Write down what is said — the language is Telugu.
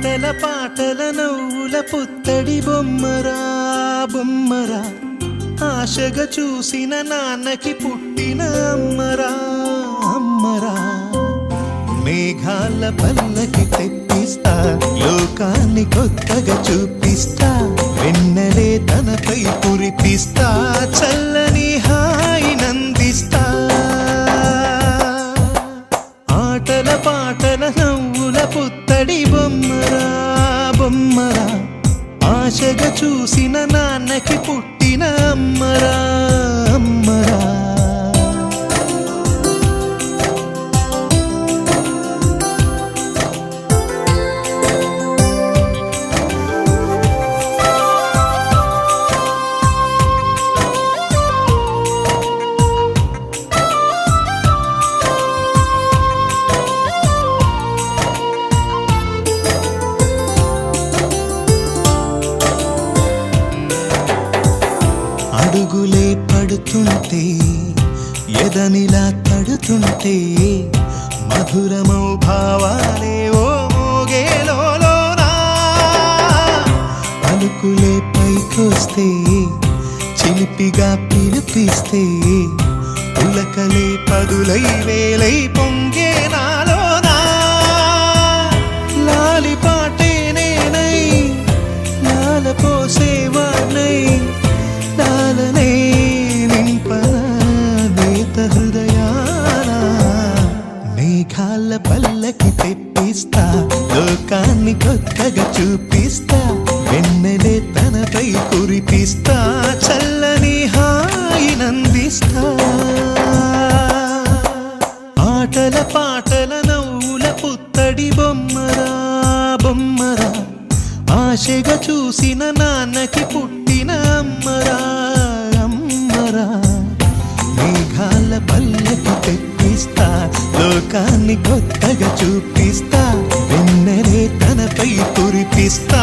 ఆటల పాటల నవ్వుల పుత్తడి బొమ్మరా బొమ్మరా, ఆశగా చూసిన నాన్నకి పుట్టిన అమ్మరా అమ్మరా. మేఘాల పల్లకి తెప్పిస్తా, లోకాన్ని కొత్తగా చూపిస్తా, వెన్నెలే తనపై కురిపిస్తా, చల్లని హాయి నందిస్తా. ఆటల పాటల నవ్వుల పుత్తడి బొమ్మరా బొమ్మరా, ఆశగా చూసిన నాన్నకి పుట్టిన అమ్మరా అమ్మరా. అడుగులే పడుతుంటే ఎదనిలా తడుతుంటే, మధురమౌ భావాలే ఓ మోగేలోనా. పలుకులే పైకొస్తే చిలిపిగా పిలిపిస్తే, పులకలే పదులై వేలై పొంగే నాలోనా. లాలి పాటే నేనై లాల పోసేవాణ్ణై, లాలనే నింపన నేత హృదయాన. మేఘాల పల్లకి తెప్పిస్తా, లోకాన్ని కొత్తగా చూపిస్తా, వెన్నెలే తనపై కురిపిస్తా, చల్లని హాయి నందిస్తా. ఆటల పాటల నవ్వుల పుత్తడి బొమ్మరా బొమ్మరా, ఆశగా చూసిన నాన్నకి పుట్టిన అమ్మరా అమ్మరా. మేఘాల పల్లకి తెప్పిస్తా, లోకాన్ని కొత్తగా చూపిస్తా, వెన్నెలే తనపై కురిపిస్తా,